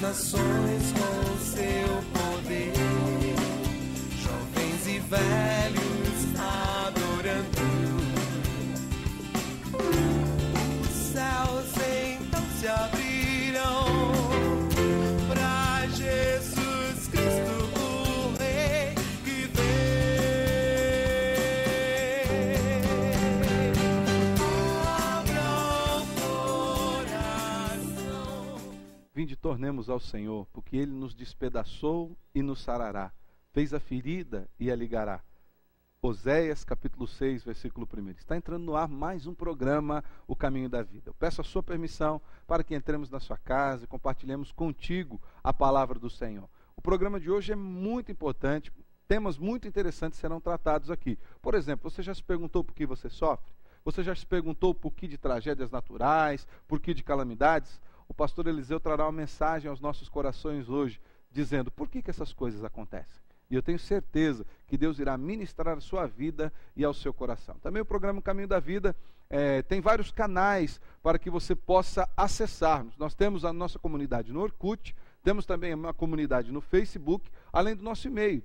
nações com seu poder, jovens e velhos adorando. Os céus então se abrirão para Jesus Cristo, o Rei que vem. Abra o coração. Vinde, tornemos ao Senhor, porque Ele nos despedaçou e nos sarará, fez a ferida e a ligará. Oséias capítulo 6, versículo 1. Está entrando no ar mais um programa, O Caminho da Vida. Eu peço a sua permissão para que entremos na sua casa e compartilhemos contigo a palavra do Senhor. O programa de hoje é muito importante, temas muito interessantes serão tratados aqui. Por exemplo, você já se perguntou por que você sofre? Você já se perguntou por que de tragédias naturais, por que de calamidades? O pastor Eliseu trará uma mensagem aos nossos corações hoje, dizendo por que essas coisas acontecem. E eu tenho certeza que Deus irá ministrar a sua vida e ao seu coração. Também o programa Caminho da Vida tem vários canais para que você possa acessar-nos. Nós temos a nossa comunidade no Orkut, temos também uma comunidade no Facebook, além do nosso e-mail,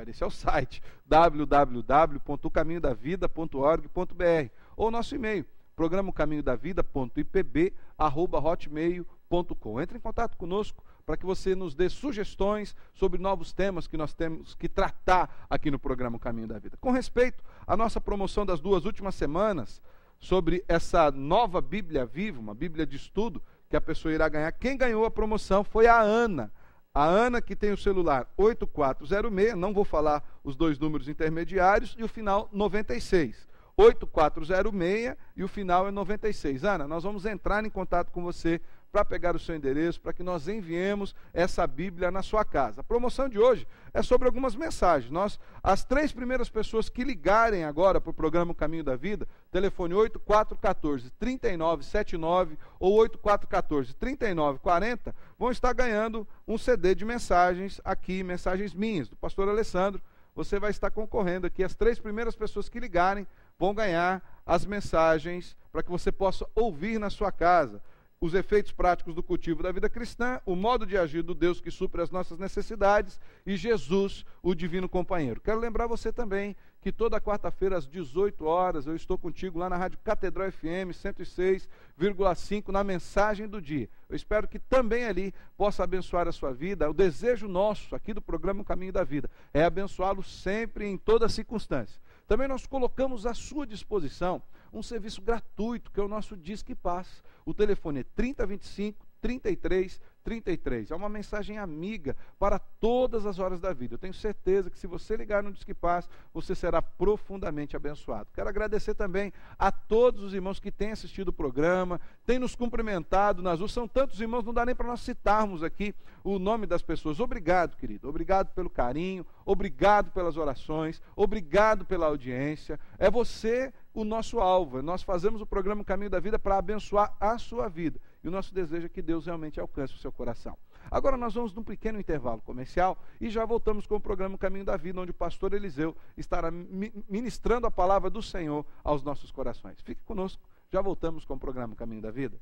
esse é o site, www.ocaminhodavida.org.br, ou nosso e-mail, programacaminhodavida.ipb@hotmail.com. Entre em contato conosco para que você nos dê sugestões sobre novos temas que nós temos que tratar aqui no programa Caminho da Vida. Com respeito à nossa promoção das 2 últimas semanas, sobre essa nova Bíblia Viva, uma Bíblia de estudo, que a pessoa irá ganhar. Quem ganhou a promoção foi a Ana. A Ana, que tem o celular 8406, não vou falar os 2 números intermediários, e o final 96. 8406 e o final é 96. Ana, nós vamos entrar em contato com você para pegar o seu endereço, para que nós enviemos essa Bíblia na sua casa. A promoção de hoje é sobre algumas mensagens. As 3 primeiras pessoas que ligarem agora para o programa Caminho da Vida, telefone 8414-3979 ou 8414-3940, vão estar ganhando um CD de mensagens aqui, mensagens minhas, do pastor Alessandro. Você vai estar concorrendo aqui. As 3 primeiras pessoas que ligarem vão ganhar as mensagens para que você possa ouvir na sua casa. Os efeitos práticos do cultivo da vida cristã, o modo de agir do Deus que supre as nossas necessidades e Jesus, o divino companheiro. Quero lembrar você também que toda quarta-feira às 18 horas eu estou contigo lá na Rádio Catedral FM 106,5 na mensagem do dia. Eu espero que também ali possa abençoar a sua vida. O desejo nosso aqui do programa Caminho da Vida é abençoá-lo sempre em toda circunstância. Também nós colocamos à sua disposição um serviço gratuito, que é o nosso Disque Paz. O telefone é 3025-3333. É uma mensagem amiga para todas as horas da vida. Eu tenho certeza que se você ligar no Disque Paz, você será profundamente abençoado. Quero agradecer também a todos os irmãos que têm assistido o programa, têm nos cumprimentado nas ruas. São tantos irmãos, não dá nem para nós citarmos aqui o nome das pessoas. Obrigado, querido. Obrigado pelo carinho, obrigado pelas orações, obrigado pela audiência. É você o nosso alvo. Nós fazemos o programa Caminho da Vida para abençoar a sua vida. E o nosso desejo é que Deus realmente alcance o seu coração. Agora nós vamos num pequeno intervalo comercial e já voltamos com o programa Caminho da Vida, onde o pastor Eliseu estará ministrando a palavra do Senhor aos nossos corações. Fique conosco, já voltamos com o programa Caminho da Vida.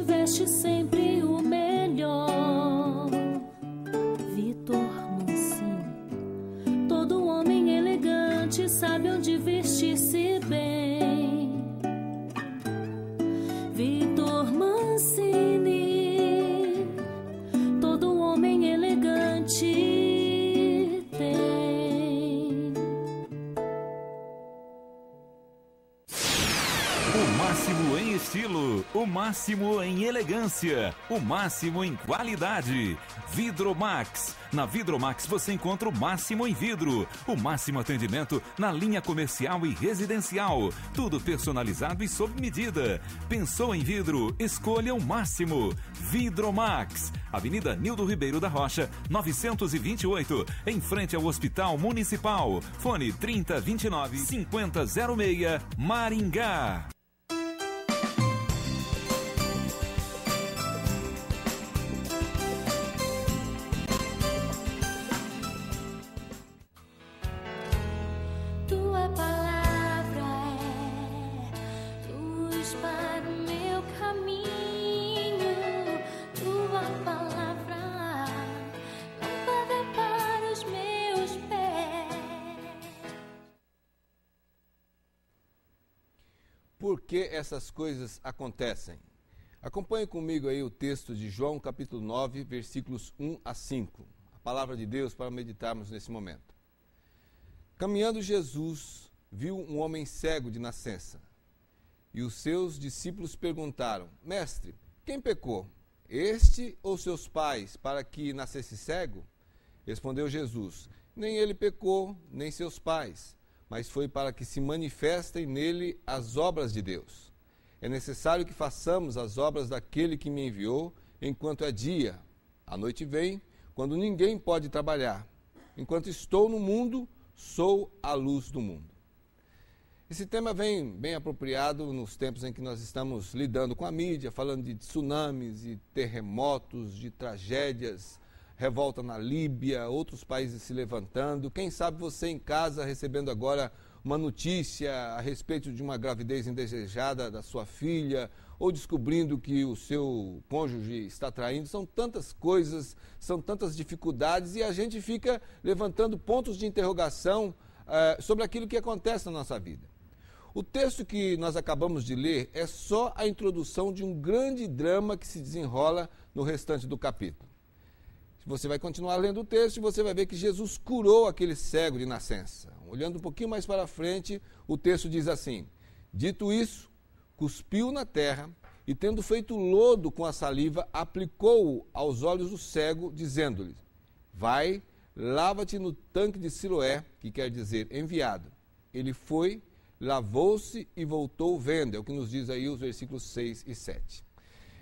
Veste sempre o melhor. Vitor Mancini. Todo homem elegante sabe onde vestir-se bem. Vitor Mancini. Todo homem elegante tem. O máximo em estilo, o máximo em elegância, o máximo em qualidade. Vidromax. Na Vidromax você encontra o máximo em vidro, o máximo atendimento na linha comercial e residencial. Tudo personalizado e sob medida. Pensou em vidro? Escolha o máximo. Vidromax. Avenida Nildo Ribeiro da Rocha, 928, em frente ao Hospital Municipal. Fone 3029-5006, Maringá. Tua palavra é luz para o meu caminho. Tua palavra lâmpada para os meus pés. Por que essas coisas acontecem? Acompanhe comigo aí o texto de João, capítulo 9, versículos 1 a 5. A palavra de Deus para meditarmos nesse momento. Caminhando Jesus, viu um homem cego de nascença. E os seus discípulos perguntaram: Mestre, quem pecou? Este ou seus pais, para que nascesse cego? Respondeu Jesus: Nem ele pecou, nem seus pais, mas foi para que se manifestem nele as obras de Deus. É necessário que façamos as obras daquele que me enviou, enquanto é dia. A noite vem, quando ninguém pode trabalhar. Enquanto estou no mundo, sou a luz do mundo. Esse tema vem bem apropriado nos tempos em que nós estamos lidando com a mídia, falando de tsunamis e terremotos, de tragédias, revolta na Líbia, outros países se levantando. Quem sabe você em casa recebendo agora uma notícia a respeito de uma gravidez indesejada da sua filha, ou descobrindo que o seu cônjuge está traindo. São tantas coisas, são tantas dificuldades, e a gente fica levantando pontos de interrogação sobre aquilo que acontece na nossa vida. O texto que nós acabamos de ler é só a introdução de um grande drama que se desenrola no restante do capítulo. Você vai continuar lendo o texto e você vai ver que Jesus curou aquele cego de nascença. Olhando um pouquinho mais para frente, o texto diz assim: Dito isso, cuspiu na terra e, tendo feito lodo com a saliva, aplicou-o aos olhos do cego, dizendo-lhe: Vai, lava-te no tanque de Siloé, que quer dizer enviado. Ele foi, lavou-se e voltou vendo. É o que nos diz aí os versículos 6 e 7.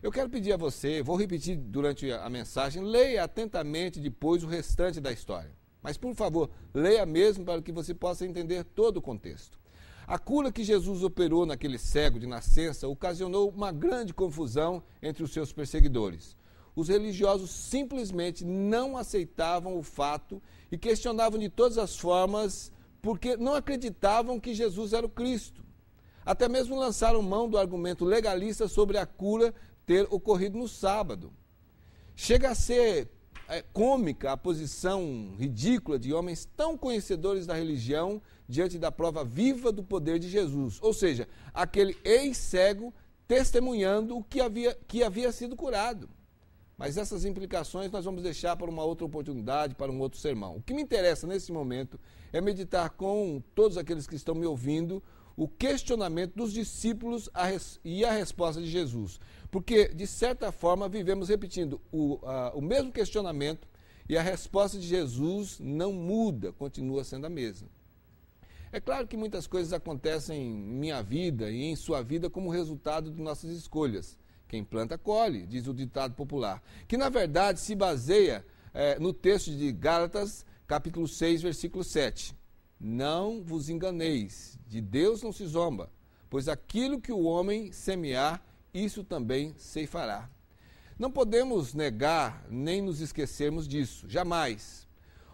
Eu quero pedir a você, vou repetir durante a mensagem, leia atentamente depois o restante da história. Mas, por favor, leia mesmo para que você possa entender todo o contexto. A cura que Jesus operou naquele cego de nascença ocasionou uma grande confusão entre os seus perseguidores. Os religiosos simplesmente não aceitavam o fato e questionavam de todas as formas porque não acreditavam que Jesus era o Cristo. Até mesmo lançaram mão do argumento legalista sobre a cura ter ocorrido no sábado. Chega a ser cômica a posição ridícula de homens tão conhecedores da religião diante da prova viva do poder de Jesus. Ou seja, aquele ex-cego testemunhando o que havia sido curado. Mas essas implicações nós vamos deixar para uma outra oportunidade, para um outro sermão. O que me interessa nesse momento é meditar com todos aqueles que estão me ouvindo o questionamento dos discípulos e a resposta de Jesus. Porque, de certa forma, vivemos repetindo o mesmo questionamento e a resposta de Jesus não muda, continua sendo a mesma. É claro que muitas coisas acontecem em minha vida e em sua vida como resultado de nossas escolhas. Quem planta, colhe, diz o ditado popular. Que, na verdade, se baseia no texto de Gálatas, capítulo 6, versículo 7. Não vos enganeis, de Deus não se zomba, pois aquilo que o homem semear, isso também ceifará. Não podemos negar nem nos esquecermos disso, jamais.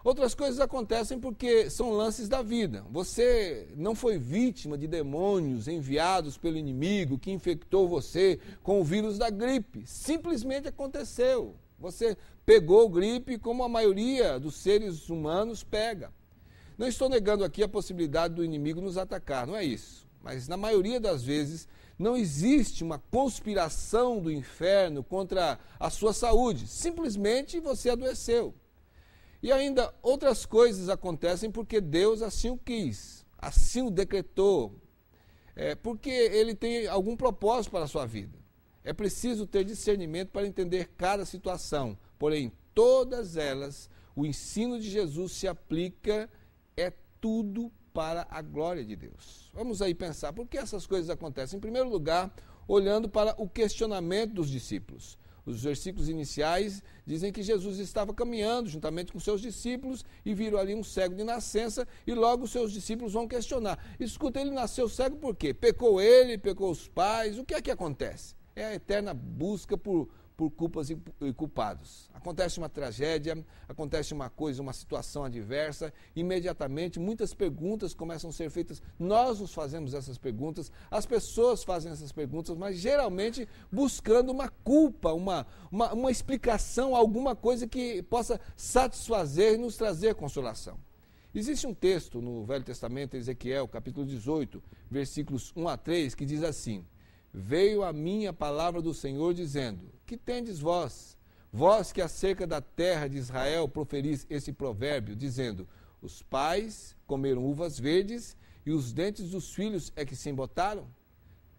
Outras coisas acontecem porque são lances da vida. Você não foi vítima de demônios enviados pelo inimigo que infectou você com o vírus da gripe. Simplesmente aconteceu. Você pegou gripe como a maioria dos seres humanos pega. Não estou negando aqui a possibilidade do inimigo nos atacar, não é isso. Mas na maioria das vezes não existe uma conspiração do inferno contra a sua saúde. Simplesmente você adoeceu. E ainda outras coisas acontecem porque Deus assim o quis, assim o decretou. porque ele tem algum propósito para a sua vida. É preciso ter discernimento para entender cada situação, porém, todas elas, o ensino de Jesus se aplica, é tudo para a glória de Deus. Vamos aí pensar, por que essas coisas acontecem? Em primeiro lugar, olhando para o questionamento dos discípulos. Os versículos iniciais dizem que Jesus estava caminhando juntamente com seus discípulos e viram ali um cego de nascença e logo os seus discípulos vão questionar. Escuta, ele nasceu cego por quê? Pecou ele, pecou os pais, o que é que acontece? É a eterna busca por culpas e culpados. Acontece uma tragédia, acontece uma coisa, uma situação adversa, imediatamente muitas perguntas começam a ser feitas. Nós nos fazemos essas perguntas, as pessoas fazem essas perguntas, mas geralmente buscando uma culpa, uma explicação, alguma coisa que possa satisfazer e nos trazer consolação. Existe um texto no Velho Testamento, Ezequiel, capítulo 18, versículos 1 a 3, que diz assim: veio a mim a palavra do Senhor dizendo, que tendes vós? Vós que acerca da terra de Israel proferis esse provérbio, dizendo, os pais comeram uvas verdes e os dentes dos filhos é que se embotaram?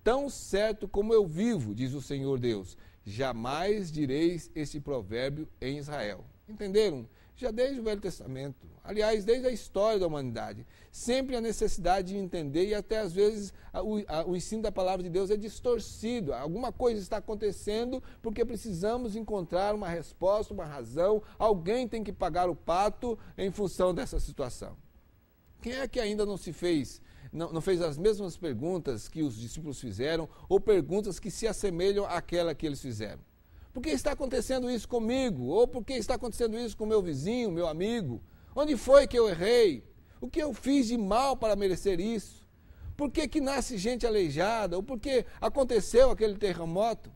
Tão certo como eu vivo, diz o Senhor Deus, jamais direis este provérbio em Israel. Entenderam? Já desde o Velho Testamento, aliás, desde a história da humanidade, sempre a necessidade de entender e até às vezes o ensino da palavra de Deus é distorcido. Alguma coisa está acontecendo porque precisamos encontrar uma resposta, uma razão, alguém tem que pagar o pato em função dessa situação. Quem é que ainda não se fez, não fez as mesmas perguntas que os discípulos fizeram ou perguntas que se assemelham àquela que eles fizeram? Por que está acontecendo isso comigo? Ou por que está acontecendo isso com meu vizinho, meu amigo? Onde foi que eu errei? O que eu fiz de mal para merecer isso? Por que nasce gente aleijada? Ou por que aconteceu aquele terremoto?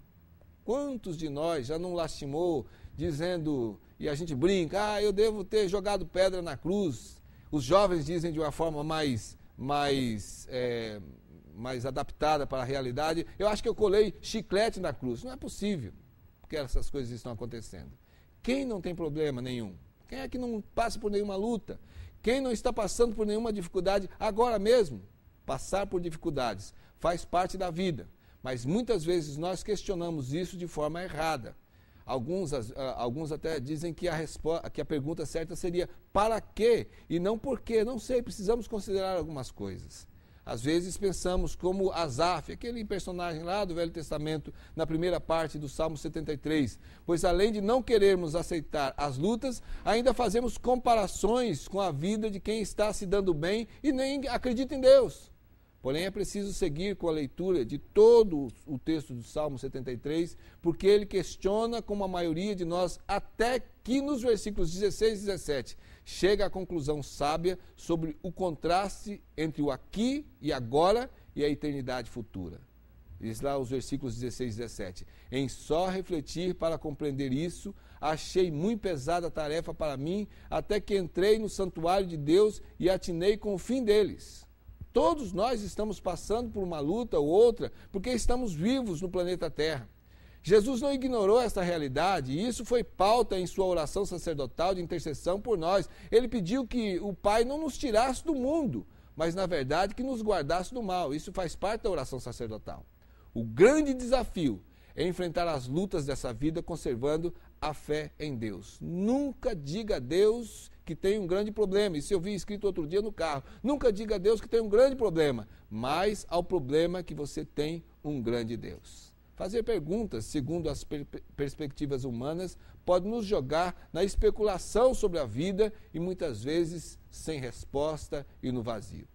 Quantos de nós já não lastimou, dizendo, e a gente brinca, eu devo ter jogado pedra na cruz. Os jovens dizem de uma forma mais adaptada para a realidade, eu acho que eu colei chiclete na cruz. Não é possível, porque essas coisas estão acontecendo. Quem não tem problema nenhum? Quem é que não passa por nenhuma luta? Quem não está passando por nenhuma dificuldade agora mesmo? Passar por dificuldades faz parte da vida, mas muitas vezes nós questionamos isso de forma errada. Alguns até dizem que a pergunta certa seria para quê e não por quê. Não sei, precisamos considerar algumas coisas. Às vezes pensamos como Asaf, aquele personagem lá do Velho Testamento, na primeira parte do Salmo 73. Pois além de não querermos aceitar as lutas, ainda fazemos comparações com a vida de quem está se dando bem e nem acredita em Deus. Porém, é preciso seguir com a leitura de todo o texto do Salmo 73, porque ele questiona, como a maioria de nós, até que nos versículos 16 e 17, chega à conclusão sábia sobre o contraste entre o aqui e agora e a eternidade futura. Diz lá os versículos 16 e 17. Em só refletir para compreender isso, achei muito pesada a tarefa para mim, até que entrei no santuário de Deus e atinei com o fim deles. Todos nós estamos passando por uma luta ou outra, porque estamos vivos no planeta Terra. Jesus não ignorou essa realidade, e isso foi pauta em sua oração sacerdotal de intercessão por nós. Ele pediu que o Pai não nos tirasse do mundo, mas, na verdade, que nos guardasse do mal. Isso faz parte da oração sacerdotal. O grande desafio é enfrentar as lutas dessa vida conservando a fé em Deus. Nunca diga a Deus que tem um grande problema. Isso eu vi escrito outro dia no carro. Nunca diga a Deus que tem um grande problema, mas ao problema que você tem um grande Deus. Fazer perguntas segundo as perspectivas humanas pode nos jogar na especulação sobre a vida e muitas vezes sem resposta e no vazio.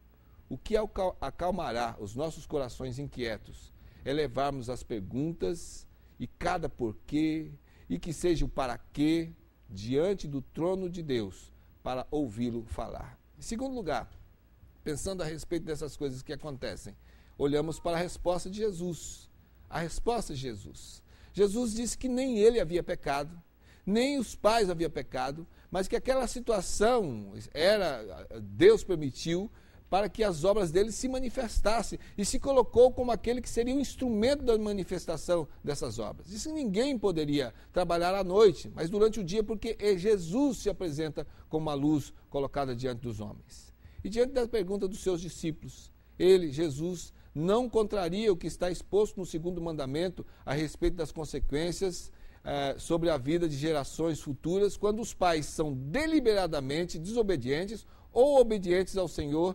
O que acalmará os nossos corações inquietos é levarmos as perguntas e cada porquê e que seja o para quê diante do trono de Deus para ouvi-lo falar. Em segundo lugar, pensando a respeito dessas coisas que acontecem, olhamos para a resposta de Jesus. A resposta de Jesus. Jesus disse que nem ele havia pecado, nem os pais haviam pecado, mas que aquela situação Deus permitiu para que as obras dele se manifestassem e se colocou como aquele que seria o instrumento da manifestação dessas obras. Isso ninguém poderia trabalhar à noite, mas durante o dia, porque Jesus se apresenta como uma luz colocada diante dos homens. E diante da pergunta dos seus discípulos, ele, Jesus, não contraria o que está exposto no segundo mandamento a respeito das consequências sobre a vida de gerações futuras, quando os pais são deliberadamente desobedientes ou obedientes ao Senhor,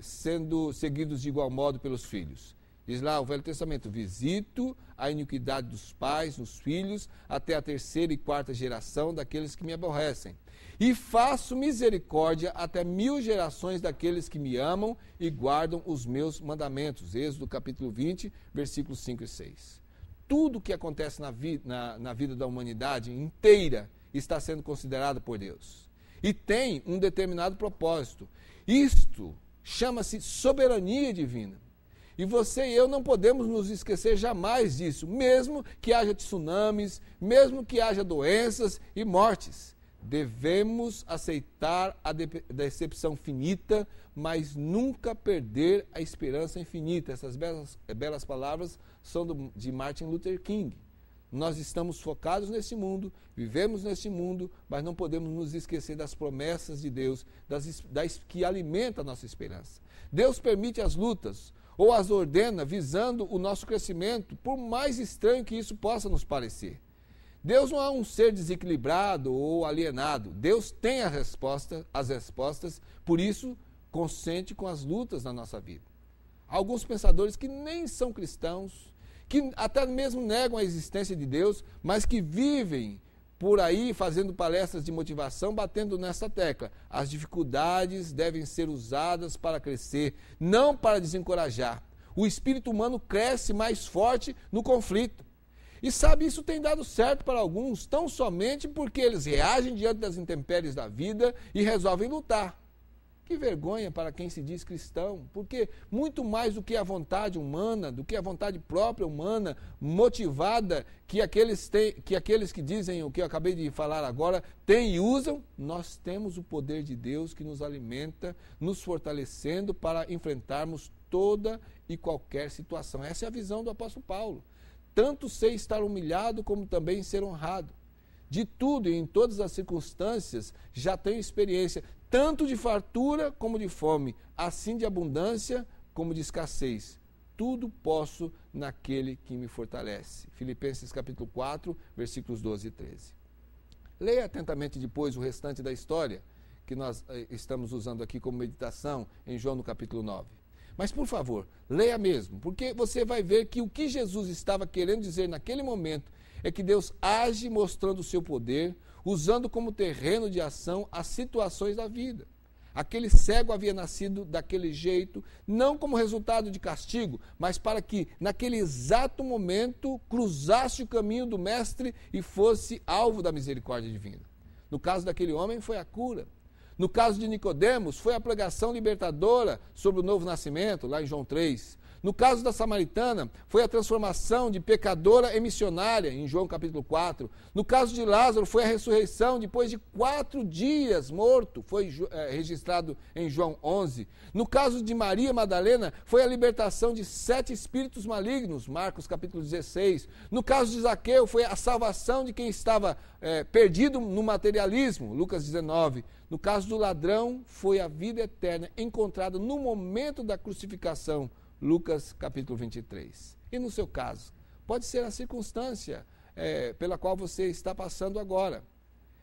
sendo seguidos de igual modo pelos filhos. Diz lá o Velho Testamento: visito a iniquidade dos pais nos filhos até a terceira e quarta geração daqueles que me aborrecem. E faço misericórdia até 1000 gerações daqueles que me amam e guardam os meus mandamentos. Êxodo capítulo 20, versículos 5 e 6. Tudo que acontece na vida da humanidade inteira está sendo considerado por Deus. E tem um determinado propósito. Isto chama-se soberania divina. E você e eu não podemos nos esquecer jamais disso, mesmo que haja tsunamis, mesmo que haja doenças e mortes. Devemos aceitar a decepção finita, mas nunca perder a esperança infinita. Essas belas palavras são de Martin Luther King. Nós estamos focados nesse mundo, vivemos neste mundo, mas não podemos nos esquecer das promessas de Deus, que alimenta a nossa esperança. Deus permite as lutas, ou as ordena visando o nosso crescimento, por mais estranho que isso possa nos parecer. Deus não é um ser desequilibrado ou alienado. Deus tem as respostas, por isso consente com as lutas na nossa vida. Alguns pensadores que nem são cristãos, que até mesmo negam a existência de Deus, mas que vivem por aí fazendo palestras de motivação, batendo nessa tecla. As dificuldades devem ser usadas para crescer, não para desencorajar. O espírito humano cresce mais forte no conflito. E sabe, isso tem dado certo para alguns, tão somente porque eles reagem diante das intempéries da vida e resolvem lutar. Que vergonha para quem se diz cristão, porque muito mais do que a vontade humana, do que a vontade própria humana, motivada, que aqueles que dizem o que eu acabei de falar agora, têm e usam, nós temos o poder de Deus que nos alimenta, nos fortalecendo para enfrentarmos toda e qualquer situação. Essa é a visão do apóstolo Paulo. Tanto sei estar humilhado, como também ser honrado. De tudo e em todas as circunstâncias já tenho experiência, tanto de fartura como de fome, assim de abundância como de escassez. Tudo posso naquele que me fortalece. Filipenses capítulo 4, versículos 12 e 13. Leia atentamente depois o restante da história que nós estamos usando aqui como meditação em João no capítulo 9. Mas, por favor, leia mesmo, porque você vai ver que o que Jesus estava querendo dizer naquele momento é que Deus age mostrando o seu poder, usando como terreno de ação as situações da vida. Aquele cego havia nascido daquele jeito, não como resultado de castigo, mas para que, naquele exato momento, cruzasse o caminho do Mestre e fosse alvo da misericórdia divina. No caso daquele homem, foi a cura. No caso de Nicodemos, foi a pregação libertadora sobre o novo nascimento, lá em João 3. No caso da samaritana, foi a transformação de pecadora em missionária, em João capítulo 4. No caso de Lázaro, foi a ressurreição depois de 4 dias morto, foi registrado em João 11. No caso de Maria Madalena, foi a libertação de 7 espíritos malignos, Marcos capítulo 16. No caso de Zaqueu, foi a salvação de quem estava perdido no materialismo, Lucas 19. No caso do ladrão, foi a vida eterna encontrada no momento da crucificação, Lucas capítulo 23. E no seu caso, pode ser a circunstância pela qual você está passando agora.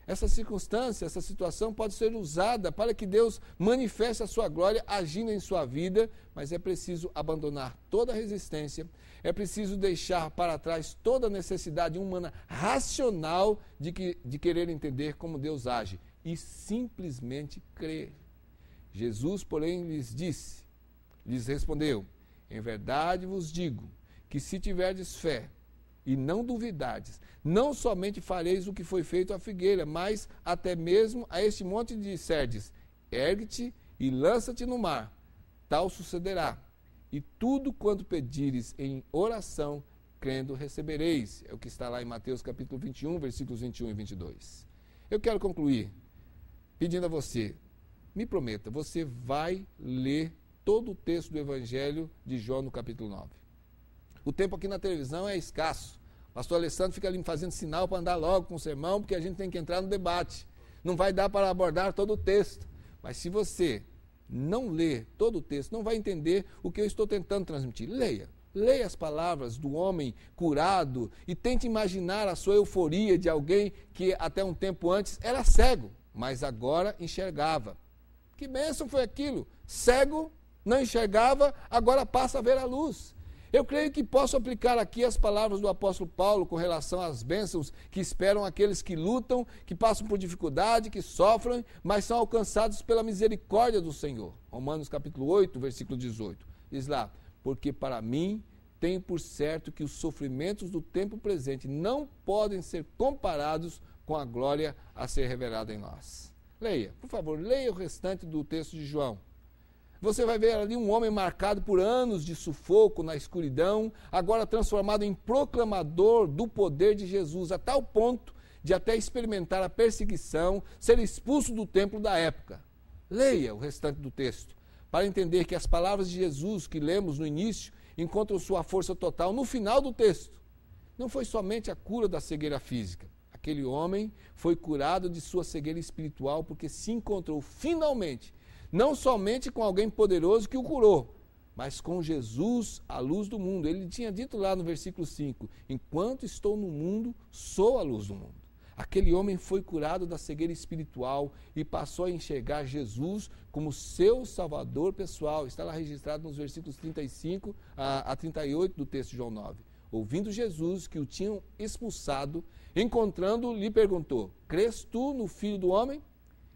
Essa circunstância, essa situação pode ser usada para que Deus manifeste a sua glória agindo em sua vida, mas é preciso abandonar toda a resistência, é preciso deixar para trás toda a necessidade humana racional de querer entender como Deus age e simplesmente crer. Jesus, porém, lhes respondeu: em verdade vos digo que se tiverdes fé e não duvidardes, não somente fareis o que foi feito à figueira, mas até mesmo a este monte disserdes: ergue-te e lança-te no mar, tal sucederá. E tudo quanto pedires em oração, crendo, recebereis. É o que está lá em Mateus capítulo 21, versículos 21 e 22. Eu quero concluir pedindo a você, me prometa, você vai ler todo o texto do Evangelho de João no capítulo 9. O tempo aqui na televisão é escasso. O pastor Alessandro fica ali me fazendo sinal para andar logo com o sermão, porque a gente tem que entrar no debate. Não vai dar para abordar todo o texto. Mas se você não lê todo o texto, não vai entender o que eu estou tentando transmitir. Leia. Leia as palavras do homem curado e tente imaginar a sua euforia de alguém que até um tempo antes era cego, mas agora enxergava. Que bênção foi aquilo? Cego, não enxergava, agora passa a ver a luz. Eu creio que posso aplicar aqui as palavras do apóstolo Paulo com relação às bênçãos que esperam aqueles que lutam, que passam por dificuldade, que sofrem, mas são alcançados pela misericórdia do Senhor. Romanos capítulo 8, versículo 18. Diz lá, porque para mim tenho por certo que os sofrimentos do tempo presente não podem ser comparados com a glória a ser revelada em nós. Leia, por favor, leia o restante do texto de João. Você vai ver ali um homem marcado por anos de sufoco na escuridão, agora transformado em proclamador do poder de Jesus, a tal ponto de até experimentar a perseguição, ser expulso do templo da época. Leia o restante do texto, para entender que as palavras de Jesus que lemos no início encontram sua força total no final do texto. Não foi somente a cura da cegueira física. Aquele homem foi curado de sua cegueira espiritual porque se encontrou finalmente não somente com alguém poderoso que o curou, mas com Jesus, a luz do mundo. Ele tinha dito lá no versículo 5, enquanto estou no mundo, sou a luz do mundo. Aquele homem foi curado da cegueira espiritual e passou a enxergar Jesus como seu salvador pessoal. Está lá registrado nos versículos 35 a 38 do texto de João 9. Ouvindo Jesus que o tinham expulsado, encontrando-o, lhe perguntou, crês tu no Filho do Homem?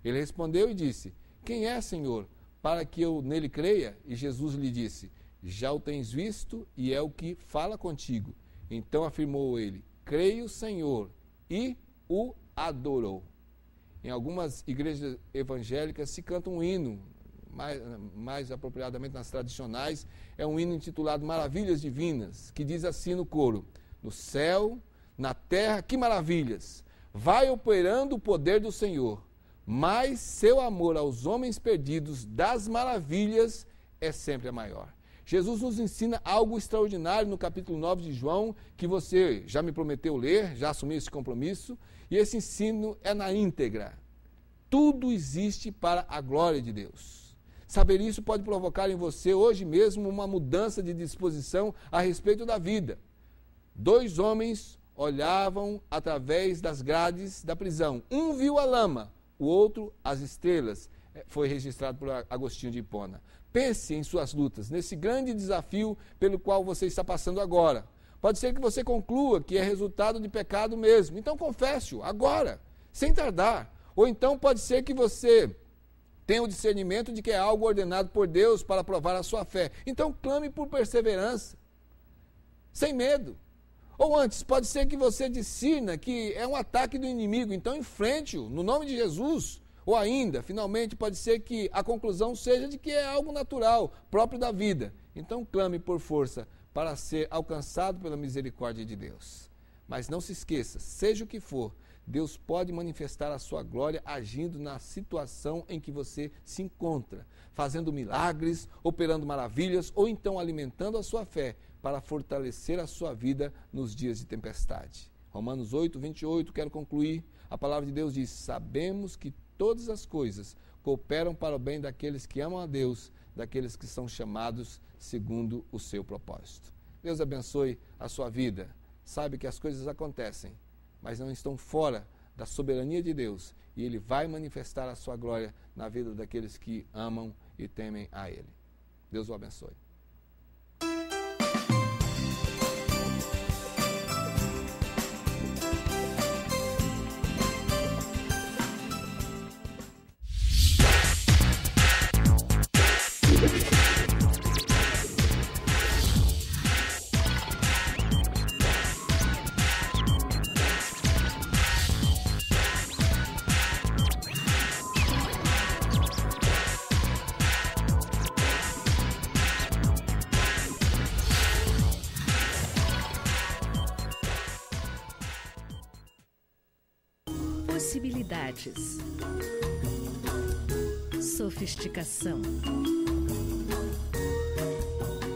Ele respondeu e disse, quem é, Senhor, para que eu nele creia? E Jesus lhe disse, já o tens visto e é o que fala contigo. Então afirmou ele, creio, Senhor, e o adorou. Em algumas igrejas evangélicas se canta um hino, mais apropriadamente nas tradicionais, é um hino intitulado Maravilhas Divinas, que diz assim no coro, no céu, na terra, que maravilhas, vai operando o poder do Senhor, mas seu amor aos homens perdidos das maravilhas é sempre a maior. Jesus nos ensina algo extraordinário no capítulo 9 de João, que você já me prometeu ler, já assumi esse compromisso, e esse ensino é na íntegra. Tudo existe para a glória de Deus. Saber isso pode provocar em você hoje mesmo uma mudança de disposição a respeito da vida. 2 homens olhavam através das grades da prisão. Um viu a lama, o outro as estrelas. Foi registrado por Agostinho de Hipona. Pense em suas lutas, nesse grande desafio pelo qual você está passando agora. Pode ser que você conclua que é resultado de pecado mesmo. Então confesse-o agora, sem tardar. Ou então pode ser que você tenha o discernimento de que é algo ordenado por Deus para provar a sua fé. Então clame por perseverança, sem medo. Ou antes, pode ser que você discirna que é um ataque do inimigo, então enfrente-o no nome de Jesus. Ou ainda, finalmente, pode ser que a conclusão seja de que é algo natural, próprio da vida. Então clame por força para ser alcançado pela misericórdia de Deus. Mas não se esqueça, seja o que for, Deus pode manifestar a sua glória agindo na situação em que você se encontra, fazendo milagres, operando maravilhas ou então alimentando a sua fé para fortalecer a sua vida nos dias de tempestade. Romanos 8, 28, quero concluir. A palavra de Deus diz, sabemos que todas as coisas cooperam para o bem daqueles que amam a Deus, daqueles que são chamados segundo o seu propósito. Deus abençoe a sua vida. Sabe que as coisas acontecem, mas não estão fora da soberania de Deus. E Ele vai manifestar a sua glória na vida daqueles que amam e temem a Ele. Deus o abençoe. Possibilidades, sofisticação,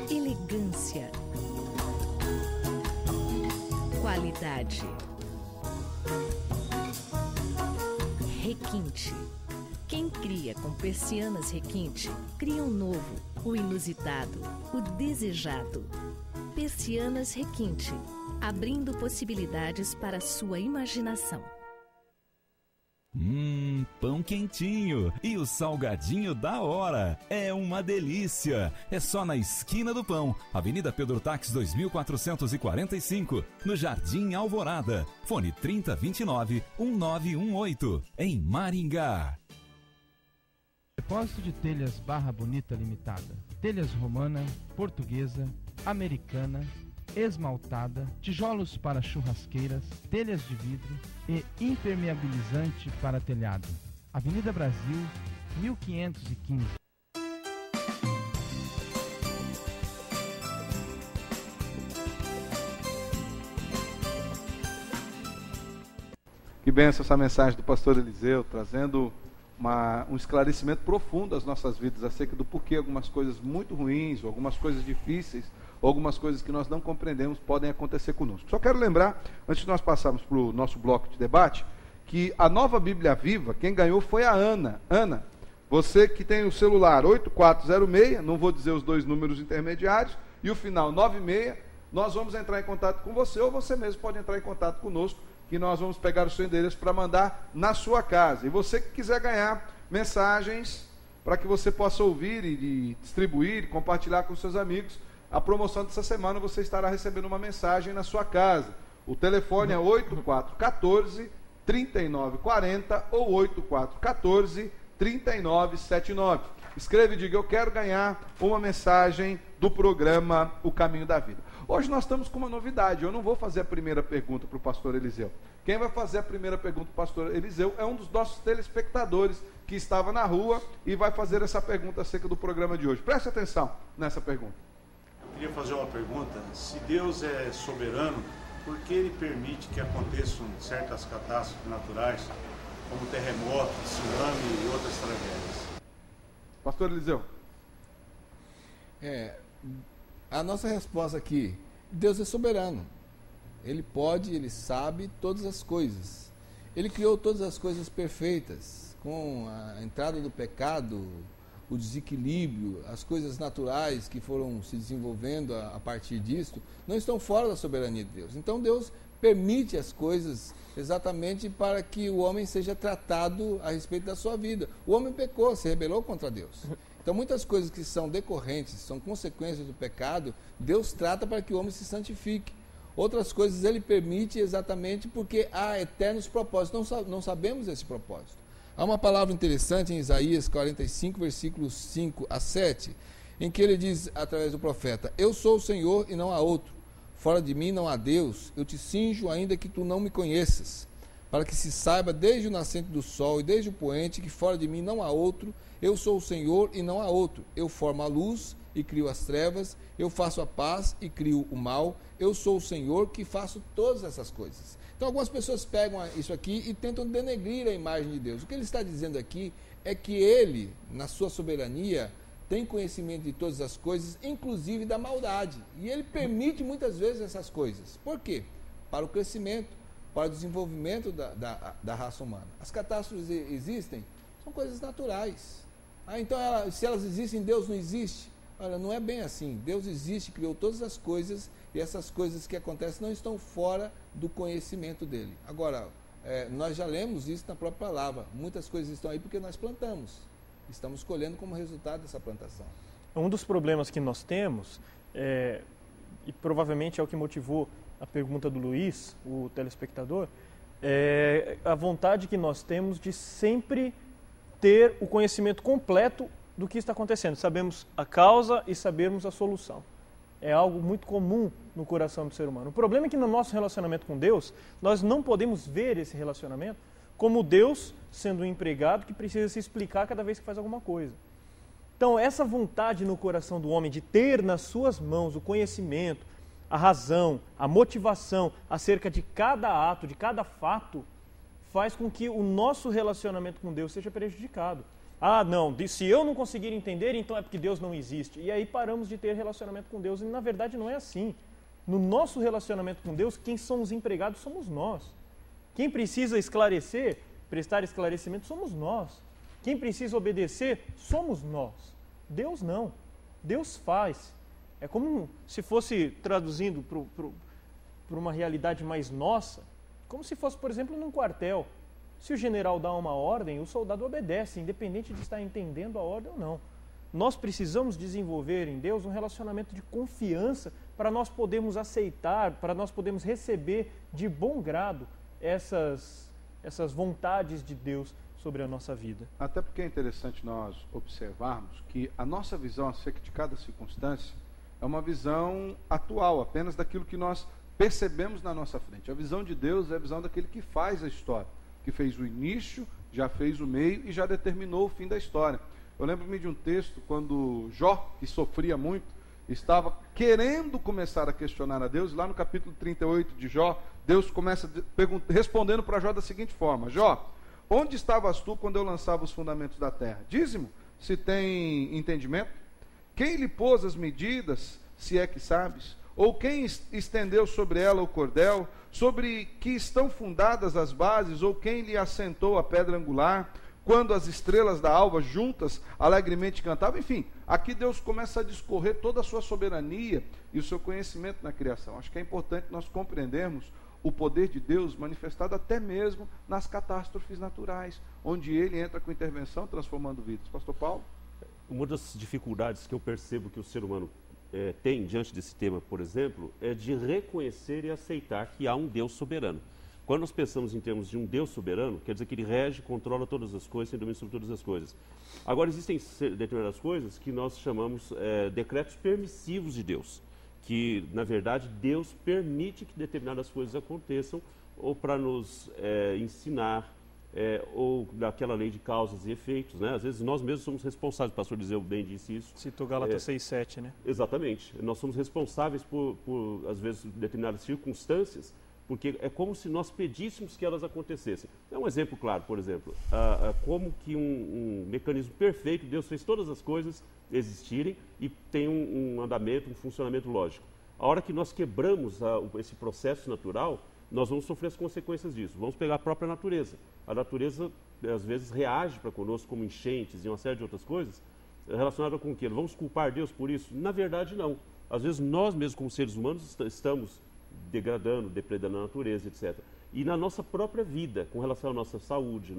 elegância, qualidade, requinte. Quem quer cria com persianas requinte, cria um novo, o inusitado, o desejado. Persianas requinte, abrindo possibilidades para a sua imaginação. Pão quentinho e o salgadinho da hora. É uma delícia. É só na esquina do pão, Avenida Pedro Taques 2445, no Jardim Alvorada. Fone 3029-1918, em Maringá. Depósito de telhas Barra Bonita Limitada. Telhas romana, portuguesa, americana, esmaltada, tijolos para churrasqueiras, telhas de vidro e impermeabilizante para telhado. Avenida Brasil, 1515. Que benção essa mensagem do pastor Eliseu, trazendo um esclarecimento profundo às nossas vidas acerca do porquê algumas coisas muito ruins, ou algumas coisas difíceis, ou algumas coisas que nós não compreendemos podem acontecer conosco. Só quero lembrar, antes de nós passarmos para o nosso bloco de debate, que a Nova Bíblia Viva, quem ganhou foi a Ana. Ana, você que tem o celular 8406, não vou dizer os dois números intermediários, e o final 96, nós vamos entrar em contato com você, ou você mesmo pode entrar em contato conosco, que nós vamos pegar o seu endereço para mandar na sua casa. E você que quiser ganhar mensagens para que você possa ouvir e distribuir, e compartilhar com seus amigos, a promoção dessa semana você estará recebendo uma mensagem na sua casa. O telefone é 8414-3940 ou 8414-3979. Escreva e diga: eu quero ganhar uma mensagem do programa O Caminho da Vida. Hoje nós estamos com uma novidade. Eu não vou fazer a primeira pergunta para o pastor Eliseu. Quem vai fazer a primeira pergunta para o pastor Eliseu é um dos nossos telespectadores que estava na rua e vai fazer essa pergunta acerca do programa de hoje. Preste atenção nessa pergunta. Eu queria fazer uma pergunta. Se Deus é soberano, por que Ele permite que aconteçam certas catástrofes naturais, como terremoto, tsunami e outras tragédias? Pastor Eliseu. A nossa resposta aqui: Deus é soberano. Ele pode, Ele sabe todas as coisas. Ele criou todas as coisas perfeitas. Com a entrada do pecado, o desequilíbrio, as coisas naturais que foram se desenvolvendo a partir disso, não estão fora da soberania de Deus. Então Deus permite as coisas exatamente para que o homem seja tratado a respeito da sua vida. O homem pecou, se rebelou contra Deus. Então muitas coisas que são decorrentes, são consequências do pecado, Deus trata para que o homem se santifique. Outras coisas Ele permite exatamente porque há eternos propósitos. Não sabemos esse propósito. Há uma palavra interessante em Isaías 45, versículos 5 a 7, em que ele diz, através do profeta: eu sou o Senhor e não há outro. Fora de mim não há Deus. Eu te cinjo ainda que tu não me conheças, para que se saiba desde o nascente do sol e desde o poente que fora de mim não há outro. Eu sou o Senhor e não há outro. Eu formo a luz e crio as trevas. Eu faço a paz e crio o mal. Eu sou o Senhor que faço todas essas coisas. Então algumas pessoas pegam isso aqui e tentam denegrir a imagem de Deus. O que ele está dizendo aqui é que Ele, na sua soberania, tem conhecimento de todas as coisas, inclusive da maldade. E Ele permite muitas vezes essas coisas. Por quê? Para o crescimento, para o desenvolvimento da raça humana. As catástrofes existem, são coisas naturais. Então, se elas existem, Deus não existe? Olha, não é bem assim. Deus existe, criou todas as coisas, e essas coisas que acontecem não estão fora do conhecimento dele. Agora, nós já lemos isso na própria palavra. Muitas coisas estão aí porque nós plantamos. Estamos colhendo como resultado dessa plantação. Um dos problemas que nós temos, e provavelmente é o que motivou a pergunta do Luiz, o telespectador, é a vontade que nós temos de sempre ter o conhecimento completo do que está acontecendo. Sabemos a causa e sabemos a solução. É algo muito comum no coração do ser humano. O problema é que no nosso relacionamento com Deus, nós não podemos ver esse relacionamento como Deus sendo um empregado que precisa se explicar cada vez que faz alguma coisa. Então, essa vontade no coração do homem de ter nas suas mãos o conhecimento, a razão, a motivação acerca de cada ato, de cada fato, faz com que o nosso relacionamento com Deus seja prejudicado. Ah, não, se eu não conseguir entender, então é porque Deus não existe. E aí paramos de ter relacionamento com Deus. E na verdade não é assim. No nosso relacionamento com Deus, quem são os empregados somos nós. Quem precisa esclarecer, prestar esclarecimento, somos nós. Quem precisa obedecer somos nós. Deus não. Deus faz. É como se fosse, traduzindo para uma realidade mais nossa, como se fosse, por exemplo, num quartel. Se o general dá uma ordem, o soldado obedece, independente de estar entendendo a ordem ou não. Nós precisamos desenvolver em Deus um relacionamento de confiança para nós podermos aceitar, para nós podermos receber de bom grado essas vontades de Deus sobre a nossa vida. Até porque é interessante nós observarmos que a nossa visão acerca de cada circunstância é uma visão atual, apenas daquilo que nós percebemos na nossa frente. A visão de Deus é a visão daquele que faz a história, que fez o início, já fez o meio e já determinou o fim da história. Eu lembro-me de um texto quando Jó, que sofria muito, estava querendo começar a questionar a Deus. Lá no capítulo 38 de Jó, Deus começa respondendo para Jó da seguinte forma: Jó, onde estavas tu quando eu lançava os fundamentos da terra? Dize-me, se tem entendimento? Quem lhe pôs as medidas, se é que sabes? Ou quem estendeu sobre ela o cordel? Sobre que estão fundadas as bases? Ou quem lhe assentou a pedra angular? Quando as estrelas da alva juntas alegremente cantavam? Enfim, aqui Deus começa a discorrer toda a sua soberania e o seu conhecimento na criação. Acho que é importante nós compreendermos o poder de Deus manifestado até mesmo nas catástrofes naturais, onde Ele entra com intervenção transformando vidas. Pastor Paulo? Uma das dificuldades que eu percebo que o ser humano tem diante desse tema, por exemplo, é de reconhecer e aceitar que há um Deus soberano. Quando nós pensamos em termos de um Deus soberano, quer dizer que Ele rege, controla todas as coisas, tem domínio sobre todas as coisas. Agora, existem determinadas coisas que nós chamamos decretos permissivos de Deus, que, na verdade, Deus permite que determinadas coisas aconteçam, ou para nos ensinar, ou daquela lei de causas e efeitos, né? Às vezes nós mesmos somos responsáveis, o pastor Eliseu bem disse isso. Citou Gálatas 6:7, né? Exatamente. Nós somos responsáveis por, às vezes, determinadas circunstâncias, porque é como se nós pedíssemos que elas acontecessem. É um exemplo claro, por exemplo, como que um mecanismo perfeito, Deus fez todas as coisas existirem e tem um andamento, um funcionamento lógico. A hora que nós quebramos esse processo natural, nós vamos sofrer as consequências disso. Vamos pegar a própria natureza. A natureza, às vezes, reage para conosco como enchentes e uma série de outras coisas relacionadas com o quê? Vamos culpar Deus por isso? Na verdade, não. Às vezes, nós mesmos, como seres humanos, estamos degradando, depredando a natureza, etc. E na nossa própria vida, com relação à nossa saúde,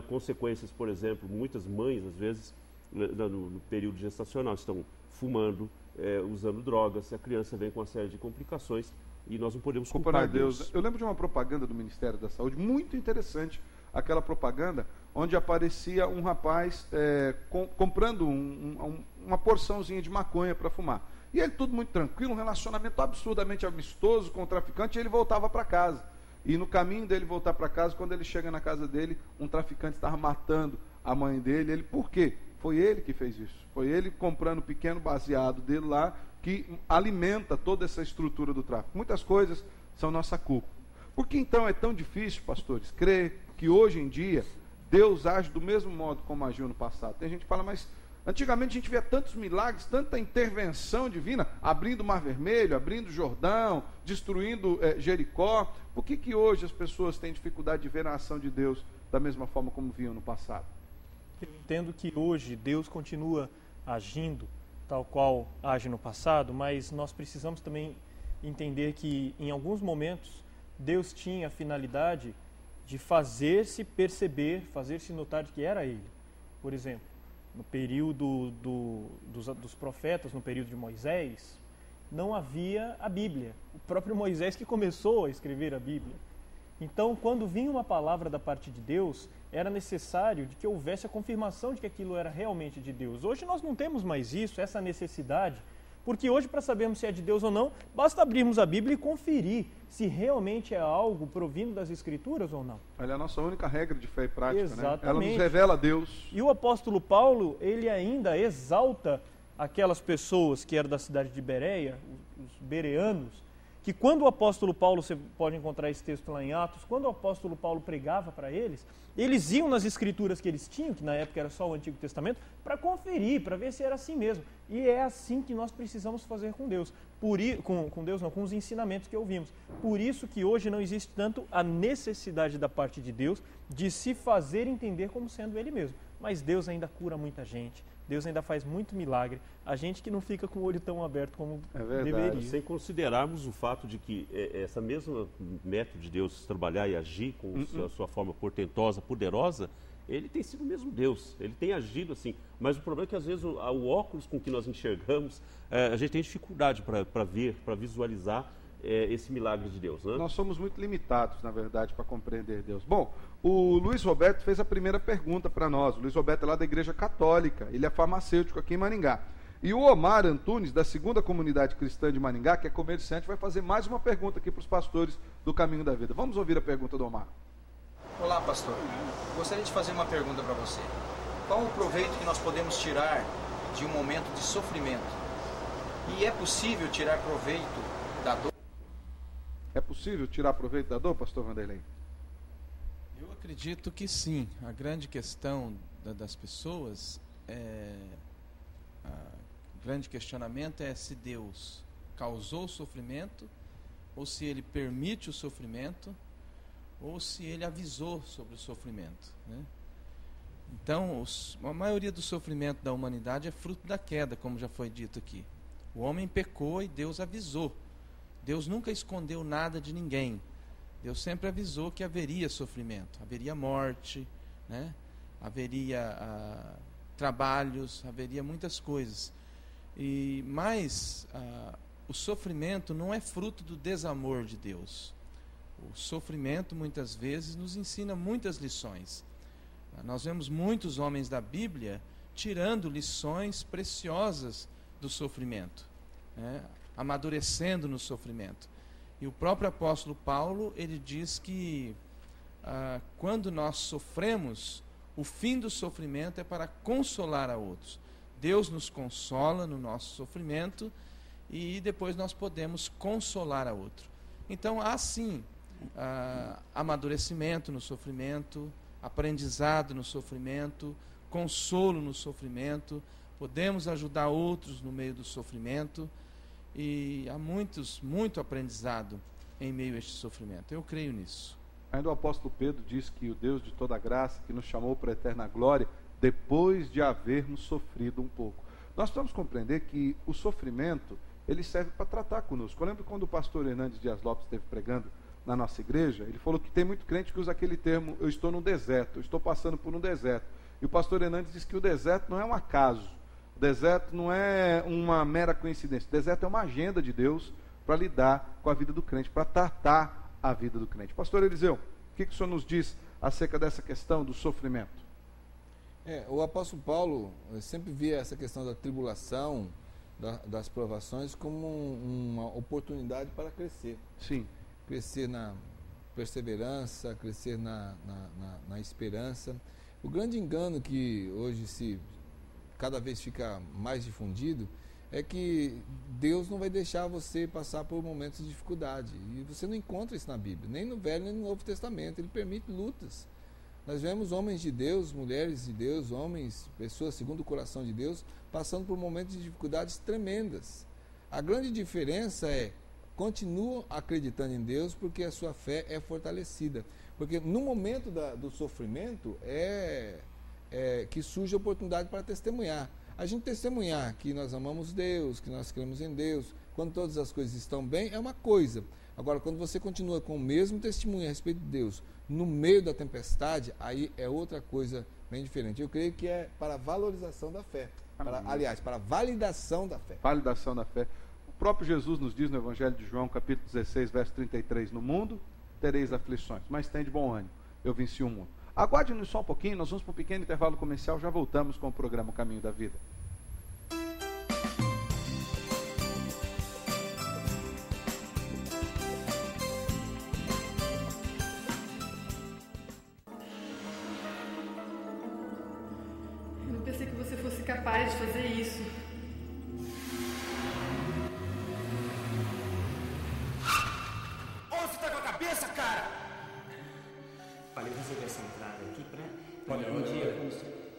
consequências, por exemplo, muitas mães, às vezes, no período gestacional, estão fumando, usando drogas, a criança vem com uma série de complicações e nós não podemos culpar Deus. Eu lembro de uma propaganda do Ministério da Saúde, muito interessante, aquela propaganda onde aparecia um rapaz comprando uma porçãozinha de maconha para fumar. E ele tudo muito tranquilo, um relacionamento absurdamente amistoso com o traficante, e ele voltava para casa. E no caminho dele voltar para casa, quando ele chega na casa dele, um traficante estava matando a mãe dele. Ele, por quê? Foi ele que fez isso. Foi ele comprando o pequeno baseado dele lá, que alimenta toda essa estrutura do tráfico. Muitas coisas são nossa culpa. Por que então é tão difícil, pastores, crer que hoje em dia Deus age do mesmo modo como agiu no passado? Tem gente que fala, mas antigamente a gente via tantos milagres, tanta intervenção divina, abrindo o Mar Vermelho, abrindo o Jordão, destruindo Jericó. Por que hoje as pessoas têm dificuldade de ver a ação de Deus da mesma forma como viam no passado? Eu entendo que hoje Deus continua agindo tal qual age no passado, mas nós precisamos também entender que em alguns momentos Deus tinha a finalidade de fazer-se perceber, fazer-se notar de que era Ele. Por exemplo, no período dos profetas, no período de Moisés, não havia a Bíblia. O próprio Moisés que começou a escrever a Bíblia. Então, quando vinha uma palavra da parte de Deus, era necessário de que houvesse a confirmação de que aquilo era realmente de Deus. Hoje nós não temos mais isso, essa necessidade, porque hoje, para sabermos se é de Deus ou não, basta abrirmos a Bíblia e conferir se realmente é algo provindo das Escrituras ou não. Ela é a nossa única regra de fé e prática, exatamente, né? Ela nos revela a Deus. E o apóstolo Paulo, ele ainda exalta aquelas pessoas que eram da cidade de Bereia, os bereanos, que quando o apóstolo Paulo, você pode encontrar esse texto lá em Atos, quando o apóstolo Paulo pregava para eles iam nas escrituras que eles tinham, que na época era só o Antigo Testamento, para conferir, para ver se era assim mesmo. E é assim que nós precisamos fazer com Deus. Com os ensinamentos que ouvimos. Por isso que hoje não existe tanto a necessidade da parte de Deus de se fazer entender como sendo Ele mesmo. Mas Deus ainda cura muita gente, Deus ainda faz muito milagre, a gente que não fica com o olho tão aberto como deveria. Sem considerarmos o fato de que essa mesma método de Deus trabalhar e agir com a sua forma portentosa, poderosa, ele tem sido o mesmo Deus, ele tem agido assim, mas o problema é que às vezes o óculos com que nós enxergamos, a gente tem dificuldade para ver, para visualizar esse milagre de Deus, né? Nós somos muito limitados, na verdade, para compreender Deus. Bom, o Luiz Roberto fez a primeira pergunta para nós. O Luiz Roberto é lá da Igreja Católica, ele é farmacêutico aqui em Maringá. E o Omar Antunes, da Segunda Comunidade Cristã de Maringá, que é comerciante, vai fazer mais uma pergunta aqui para os pastores do Caminho da Vida. Vamos ouvir a pergunta do Omar. Olá, pastor. Gostaria de fazer uma pergunta para você. Qual o proveito que nós podemos tirar de um momento de sofrimento? E é possível tirar proveito da dor? É possível tirar proveito da dor, pastor Vanderlei? Eu acredito que sim. A grande questão das pessoas o grande questionamento é se Deus causou o sofrimento, ou se Ele permite o sofrimento, ou se Ele avisou sobre o sofrimento, né? Então, a maioria do sofrimento da humanidade é fruto da queda, como já foi dito aqui. O homem pecou e Deus avisou. Deus nunca escondeu nada de ninguém. Deus sempre avisou que haveria sofrimento, haveria morte, né? Haveria trabalhos, haveria muitas coisas. Mas o sofrimento não é fruto do desamor de Deus. O sofrimento, muitas vezes, nos ensina muitas lições. Nós vemos muitos homens da Bíblia tirando lições preciosas do sofrimento, né? Amadurecendo no sofrimento. E o próprio apóstolo Paulo, ele diz que quando nós sofremos, o fim do sofrimento é para consolar a outros. Deus nos consola no nosso sofrimento e depois nós podemos consolar a outro. Então há sim amadurecimento no sofrimento, aprendizado no sofrimento, consolo no sofrimento, podemos ajudar outros no meio do sofrimento. E há muito aprendizado em meio a este sofrimento. Eu creio nisso. Ainda o apóstolo Pedro diz que o Deus de toda graça, que nos chamou para a eterna glória, depois de havermos sofrido um pouco. Nós precisamos compreender que o sofrimento, ele serve para tratar conosco. Eu lembro quando o pastor Hernandes Dias Lopes esteve pregando na nossa igreja, ele falou que tem muito crente que usa aquele termo, eu estou no deserto, eu estou passando por um deserto. E o pastor Hernandes disse que o deserto não é um acaso. O deserto não é uma mera coincidência. O deserto é uma agenda de Deus para lidar com a vida do crente, para tratar a vida do crente. Pastor Eliseu, o que o senhor nos diz acerca dessa questão do sofrimento? O apóstolo Paulo sempre via essa questão da tribulação, das provações, como uma oportunidade para crescer. Sim. Crescer na perseverança, crescer na esperança. O grande engano que hoje cada vez fica mais difundido é que Deus não vai deixar você passar por momentos de dificuldade. E você não encontra isso na Bíblia, nem no Velho nem no Novo Testamento. Ele permite lutas. Nós vemos homens de Deus, mulheres de Deus, homens, pessoas segundo o coração de Deus, passando por momentos de dificuldades tremendas. A grande diferença continuam acreditando em Deus porque a sua fé é fortalecida. Porque no momento do sofrimento que surge a oportunidade para testemunhar. A gente testemunhar que nós amamos Deus, que nós cremos em Deus, quando todas as coisas estão bem, é uma coisa. Agora, quando você continua com o mesmo testemunho a respeito de Deus, no meio da tempestade, aí é outra coisa bem diferente. Eu creio que é para a valorização da fé. Para a validação da fé. Validação da fé. O próprio Jesus nos diz no Evangelho de João, capítulo 16, verso 33, no mundo tereis aflições, mas tem de bom ânimo, eu venci o mundo. Aguarde-nos só um pouquinho, nós vamos para um pequeno intervalo comercial, já voltamos com o programa O Caminho da Vida. Eu não pensei que você fosse capaz de fazer isso. fazer essa entrada aqui para Olha, um dia...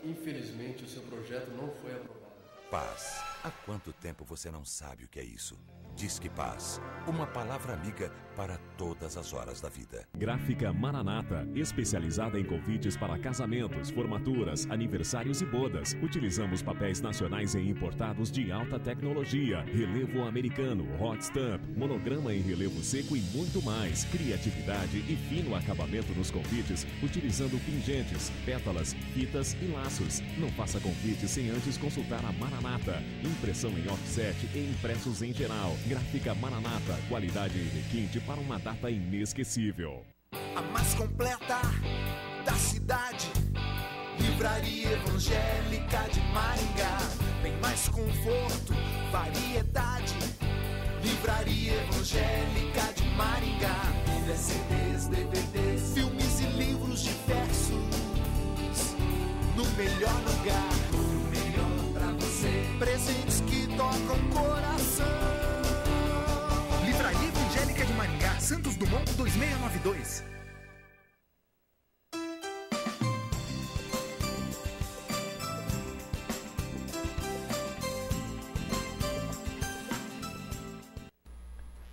infelizmente o seu projeto não foi aprovado. Paz. Há quanto tempo você não sabe o que é isso? Disque Paz, uma palavra amiga para todas as horas da vida. Gráfica Maranata, especializada em convites para casamentos, formaturas, aniversários e bodas. Utilizamos papéis nacionais e importados de alta tecnologia, relevo americano, hot stamp, monograma em relevo seco e muito mais. Criatividade e fino acabamento nos convites, utilizando pingentes, pétalas, fitas e laços. Não faça convite sem antes consultar a Maranata. Impressão em offset e impressos em geral. Gráfica Maranata, qualidade e requinte para uma data inesquecível. A mais completa da cidade, Livraria Evangélica de Maringá. Tem mais conforto, variedade, Livraria Evangélica de Maringá. Pilhas, CDs, DVDs, filmes e livros diversos, no melhor lugar, tudo melhor pra você. Presentes que tocam o coração. Livraria Evangélica de Maringá, Santos Dumont 2692.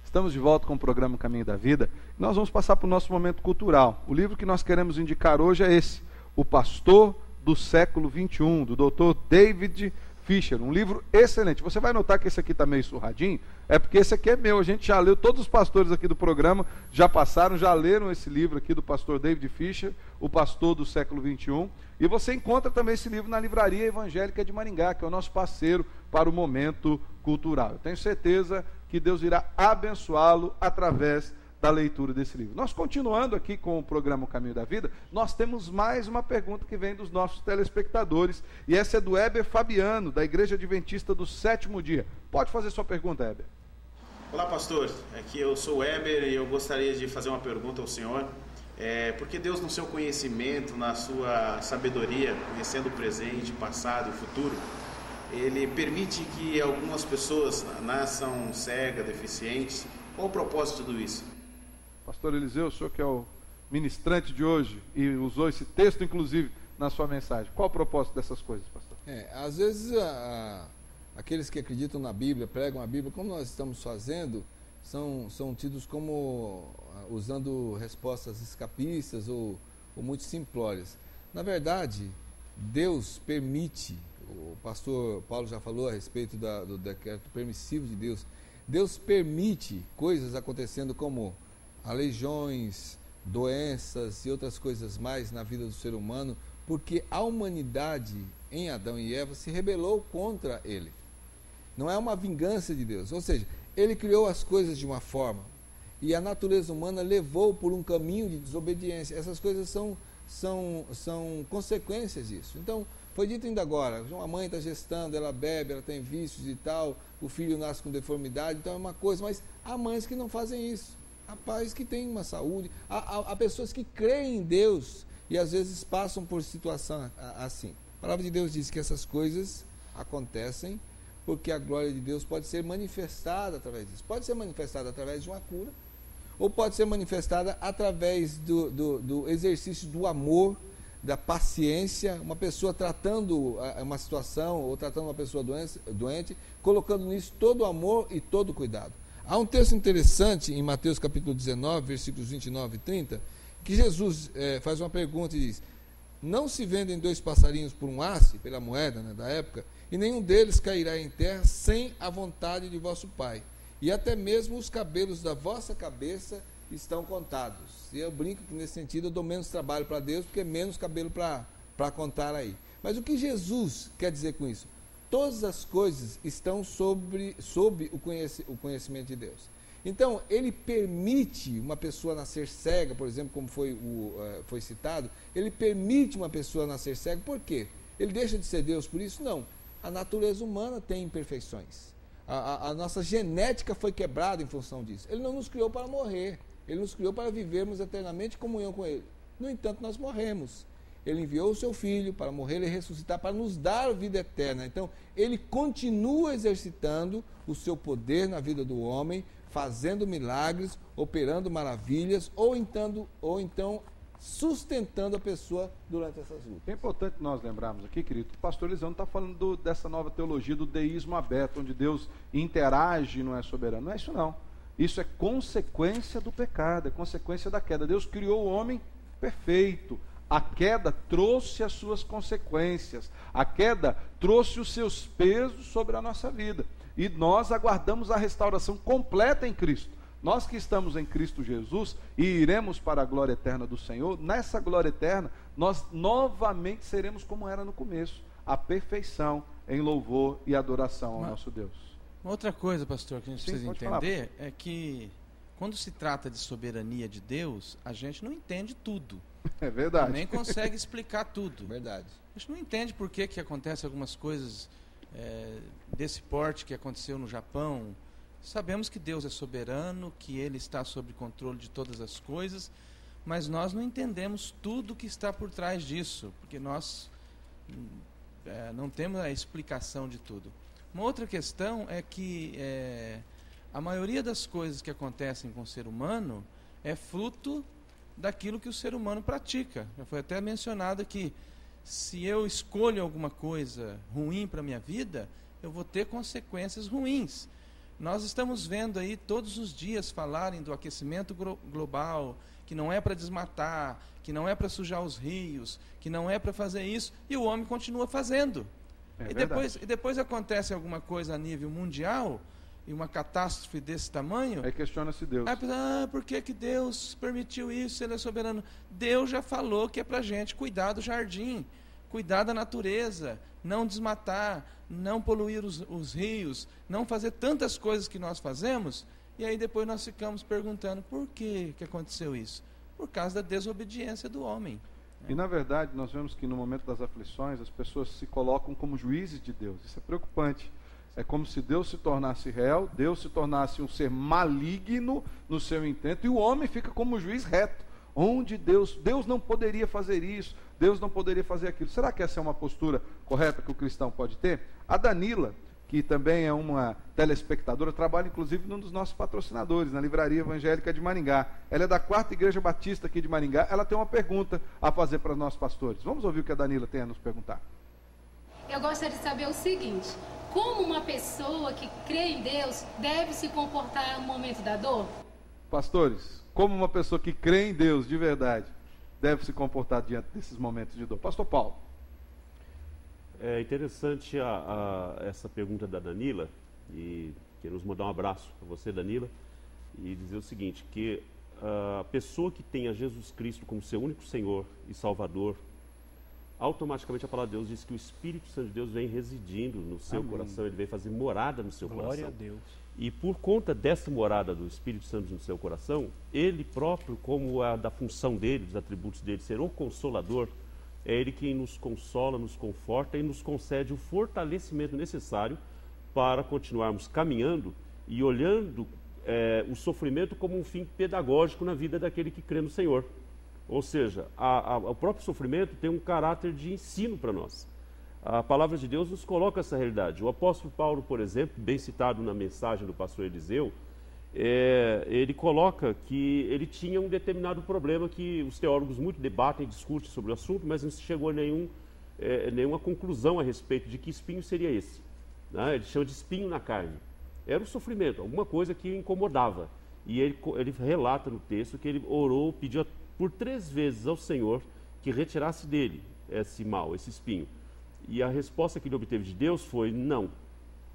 Estamos de volta com o programa Caminho da Vida. Nós vamos passar para o nosso momento cultural. O livro que nós queremos indicar hoje é esse, O Pastor do Século XXI, do Dr. David Fisher. Um livro excelente. Você vai notar que esse aqui está meio surradinho, é porque esse aqui é meu. A gente já leu, todos os pastores aqui do programa já passaram, já leram esse livro aqui do pastor David Fisher, O Pastor do Século XXI. E você encontra também esse livro na Livraria Evangélica de Maringá, que é o nosso parceiro para o momento cultural. Eu tenho certeza que Deus irá abençoá-lo através da leitura desse livro. Nós continuando aqui com o programa O Caminho da Vida, nós temos mais uma pergunta que vem dos nossos telespectadores, e essa é do Heber Fabiano, da Igreja Adventista do Sétimo Dia. Pode fazer sua pergunta, Heber. Olá, pastor. Aqui eu sou o Heber e eu gostaria de fazer uma pergunta ao senhor. Porque Deus, no seu conhecimento, na sua sabedoria, conhecendo o presente, passado e futuro, Ele permite que algumas pessoas nasçam cegas, deficientes. Qual o propósito de tudo isso? Pastor Eliseu, o senhor que é o ministrante de hoje e usou esse texto, inclusive, na sua mensagem. Qual o propósito dessas coisas, pastor? Às vezes, aqueles que acreditam na Bíblia, pregam a Bíblia, como nós estamos fazendo, são tidos como usando respostas escapistas ou muito simplórias. Na verdade, Deus permite, o pastor Paulo já falou a respeito do decreto permissivo de Deus, Deus permite coisas acontecendo como aleijões, doenças e outras coisas mais na vida do ser humano, porque a humanidade em Adão e Eva se rebelou contra ele. Não é uma vingança de Deus, ou seja, ele criou as coisas de uma forma e a natureza humana levou por um caminho de desobediência. Essas coisas são consequências disso. Então, foi dito ainda agora, uma mãe está gestando, ela bebe, ela tem vícios e tal, o filho nasce com deformidade, então é uma coisa, mas há mães que não fazem isso. Há pais que têm uma saúde, há pessoas que creem em Deus e às vezes passam por situação assim. A palavra de Deus diz que essas coisas acontecem porque a glória de Deus pode ser manifestada através disso. Pode ser manifestada através de uma cura, ou pode ser manifestada através do exercício do amor, da paciência, uma pessoa tratando uma situação ou tratando uma pessoa doente, colocando nisso todo o amor e todo o cuidado. Há um texto interessante em Mateus capítulo 19, versículos 29 e 30, que Jesus faz uma pergunta e diz: não se vendem 2 passarinhos por um asse, pela moeda da época, e nenhum deles cairá em terra sem a vontade de vosso Pai. E até mesmo os cabelos da vossa cabeça estão contados. E eu brinco que nesse sentido eu dou menos trabalho para Deus, porque é menos cabelo para contar aí. Mas o que Jesus quer dizer com isso? Todas as coisas estão sob o conhecimento de Deus. Então, ele permite uma pessoa nascer cega, por exemplo, como foi citado, ele permite uma pessoa nascer cega, por quê? Ele deixa de ser Deus por isso? Não. A natureza humana tem imperfeições. A nossa genética foi quebrada em função disso. Ele não nos criou para morrer, ele nos criou para vivermos eternamente em comunhão com ele. No entanto, nós morremos. Ele enviou o seu Filho para morrer e ressuscitar, para nos dar vida eterna. Então, ele continua exercitando o seu poder na vida do homem, fazendo milagres, operando maravilhas, ou então sustentando a pessoa durante essas lutas. É importante nós lembrarmos aqui, querido, o pastor Eliseu não está falando dessa nova teologia do deísmo aberto, onde Deus interage e não é soberano. Não é isso não. Isso é consequência do pecado, é consequência da queda. Deus criou o homem perfeito. A queda trouxe as suas consequências. A queda trouxe os seus pesos sobre a nossa vida. E nós aguardamos a restauração completa em Cristo. Nós que estamos em Cristo Jesus e iremos para a glória eterna do Senhor, nessa glória eterna, nós novamente seremos como era no começo, a perfeição em louvor e adoração ao nosso Deus. Uma outra coisa, pastor, que a gente precisa entender é que quando se trata de soberania de Deus, a gente não entende tudo. É verdade. Nem consegue explicar tudo. Verdade. A gente não entende por que acontecem algumas coisas desse porte que aconteceu no Japão. Sabemos que Deus é soberano, que Ele está sob controle de todas as coisas, mas nós não entendemos tudo que está por trás disso, porque nós não temos a explicação de tudo. Uma outra questão é que a maioria das coisas que acontecem com o ser humano é fruto daquilo que o ser humano pratica. Já foi até mencionado aqui, se eu escolho alguma coisa ruim para a minha vida, eu vou ter consequências ruins. Nós estamos vendo aí todos os dias falarem do aquecimento global, que não é para desmatar, que não é para sujar os rios, que não é para fazer isso, e o homem continua fazendo. E depois acontece alguma coisa a nível mundial, e uma catástrofe desse tamanho... Aí questiona-se Deus. Por que Deus permitiu isso? Ele é soberano. Deus já falou que é para a gente cuidar do jardim, cuidar da natureza, não desmatar, não poluir os rios, não fazer tantas coisas que nós fazemos, e aí depois nós ficamos perguntando por que aconteceu isso? Por causa da desobediência do homem. E na verdade nós vemos que no momento das aflições as pessoas se colocam como juízes de Deus. Isso é preocupante. É como se Deus se tornasse réu, Deus se tornasse um ser maligno no seu intento, e o homem fica como juiz reto. Onde Deus não poderia fazer isso, Deus não poderia fazer aquilo. Será que essa é uma postura correta que o cristão pode ter? A Danila, que também é uma telespectadora, trabalha inclusive num dos nossos patrocinadores, na Livraria Evangélica de Maringá. Ela é da 4ª Igreja Batista aqui de Maringá. Ela tem uma pergunta a fazer para os nossos pastores. Vamos ouvir o que a Danila tem a nos perguntar. Eu gostaria de saber o seguinte: como uma pessoa que crê em Deus deve se comportar no momento da dor? Pastores, como uma pessoa que crê em Deus de verdade deve se comportar diante desses momentos de dor? Pastor Paulo. É interessante essa pergunta da Danila, e queremos mandar um abraço para você, Danila, e dizer o seguinte, que a pessoa que tem a Jesus Cristo como seu único Senhor e Salvador, automaticamente a palavra de Deus diz que o Espírito Santo de Deus vem residindo no seu coração, ele vem fazer morada no seu coração. Glória a Deus. E por conta dessa morada do Espírito Santo no seu coração, ele próprio, como da função dele, dos atributos dele, ser o Consolador, é ele quem nos consola, nos conforta e nos concede o fortalecimento necessário para continuarmos caminhando e olhando o sofrimento como um fim pedagógico na vida daquele que crê no Senhor. Ou seja, o próprio sofrimento tem um caráter de ensino para nós. A palavra de Deus nos coloca essa realidade. O apóstolo Paulo, por exemplo, bem citado na mensagem do pastor Eliseu, ele coloca que ele tinha um determinado problema que os teólogos muito debatem e discutem sobre o assunto, mas não se chegou a nenhuma conclusão a respeito de que espinho seria esse. Né? Ele chama de espinho na carne. Era o sofrimento, alguma coisa que o incomodava. E ele relata no texto que ele orou, pediu por 3 vezes ao Senhor que retirasse dele esse mal, esse espinho. E a resposta que ele obteve de Deus foi não,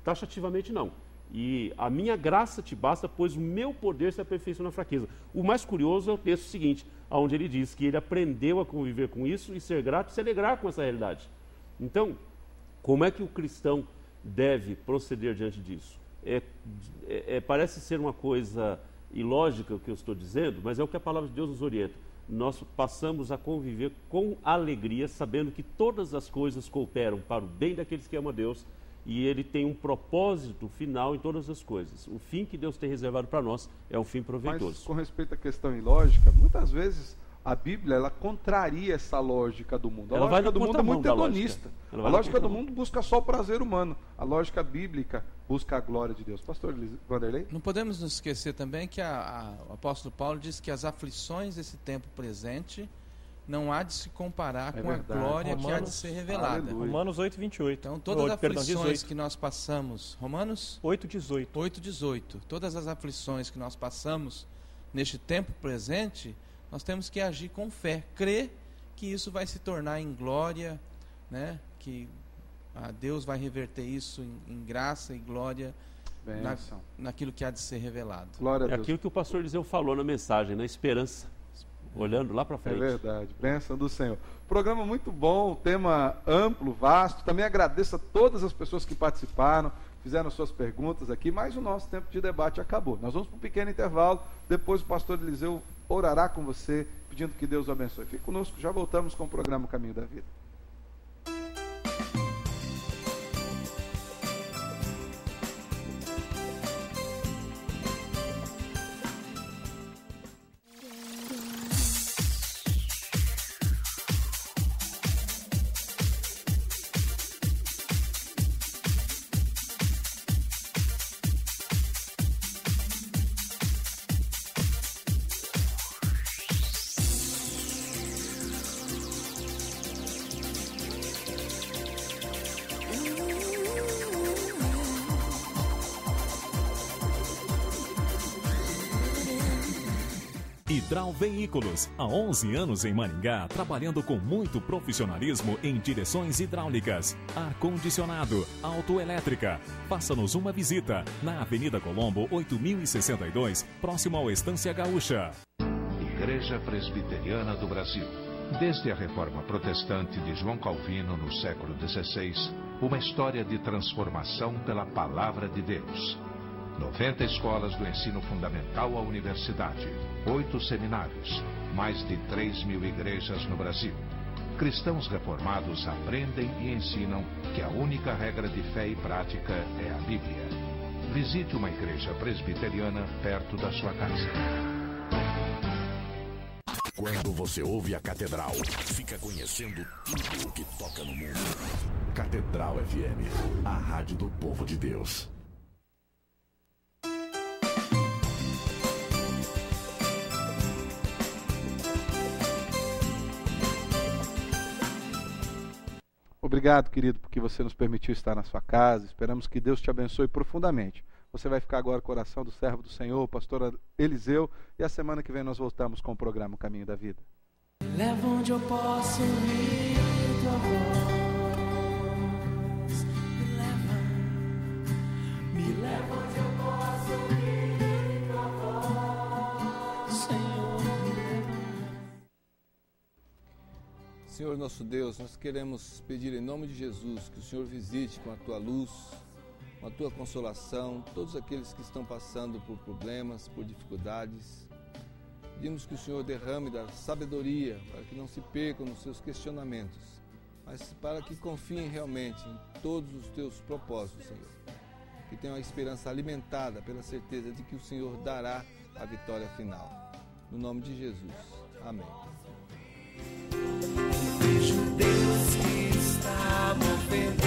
taxativamente não. E a minha graça te basta, pois o meu poder se aperfeiçoa na fraqueza. O mais curioso é o texto seguinte, onde ele diz que ele aprendeu a conviver com isso e ser grato e se alegrar com essa realidade. Então, como é que o cristão deve proceder diante disso? Parece ser uma coisa ilógica o que eu estou dizendo, mas é o que a palavra de Deus nos orienta. Nós passamos a conviver com alegria, sabendo que todas as coisas cooperam para o bem daqueles que amam a Deus, e Ele tem um propósito final em todas as coisas. O fim que Deus tem reservado para nós é um fim proveitoso. Mas com respeito à questão ilógica, muitas vezes a Bíblia ela contraria essa lógica do mundo. A lógica do mundo é muito hedonista. A lógica do mundo busca só o prazer humano. A lógica bíblica busca a glória de Deus. Pastor Vanderlei? Não podemos nos esquecer também que o apóstolo Paulo diz que as aflições desse tempo presente não há de se comparar com verdade. a glória que há de ser revelada. Aleluia. Romanos 8:28. Então, todas as aflições que nós passamos, Romanos 8:18. Todas as aflições que nós passamos neste tempo presente, nós temos que agir com fé, crer que isso vai se tornar em glória, né? Que Deus vai reverter isso em graça e glória naquilo que há de ser revelado. Glória a Deus. Aquilo que o pastor Eliseu falou na mensagem, na esperança, olhando lá para frente. É verdade, bênção do Senhor. Programa muito bom, tema amplo, vasto. Também agradeço a todas as pessoas que participaram, fizeram suas perguntas aqui, mas o nosso tempo de debate acabou. Nós vamos para um pequeno intervalo, depois o pastor Eliseu orará com você, pedindo que Deus o abençoe. Fique conosco, já voltamos com o programa Caminho da Vida. Hidral Veículos, há 11 anos em Maringá, trabalhando com muito profissionalismo em direções hidráulicas, ar-condicionado, autoelétrica. Faça-nos uma visita na Avenida Colombo, 8062, próximo ao Estância Gaúcha. Igreja Presbiteriana do Brasil. Desde a Reforma Protestante de João Calvino no século XVI, uma história de transformação pela Palavra de Deus. 90 escolas do ensino fundamental à universidade, 8 seminários, mais de 3.000 igrejas no Brasil. Cristãos reformados aprendem e ensinam que a única regra de fé e prática é a Bíblia. Visite uma igreja presbiteriana perto da sua casa. Quando você ouve a Catedral, fica conhecendo tudo o que toca no mundo. Catedral FM, a rádio do povo de Deus. Obrigado, querido, porque você nos permitiu estar na sua casa. Esperamos que Deus te abençoe profundamente. Você vai ficar agora com o coração do servo do Senhor, o pastor Eliseu, e a semana que vem nós voltamos com o programa Caminho da Vida. Leva onde eu posso ouvir tua voz. Me leva onde eu posso ouvir tua voz, Senhor, me leva. Senhor nosso Deus, nós queremos pedir em nome de Jesus que o Senhor visite com a tua luz, com a tua consolação, todos aqueles que estão passando por problemas, por dificuldades. Pedimos que o Senhor derrame da sabedoria para que não se percam nos seus questionamentos, mas para que confiem realmente em todos os teus propósitos, Senhor. Que tenham a esperança alimentada pela certeza de que o Senhor dará a vitória final. No nome de Jesus. Amém. Vejo Deus que está movendo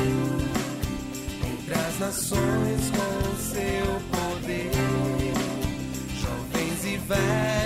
entre as nações com o seu poder, jovens e velhos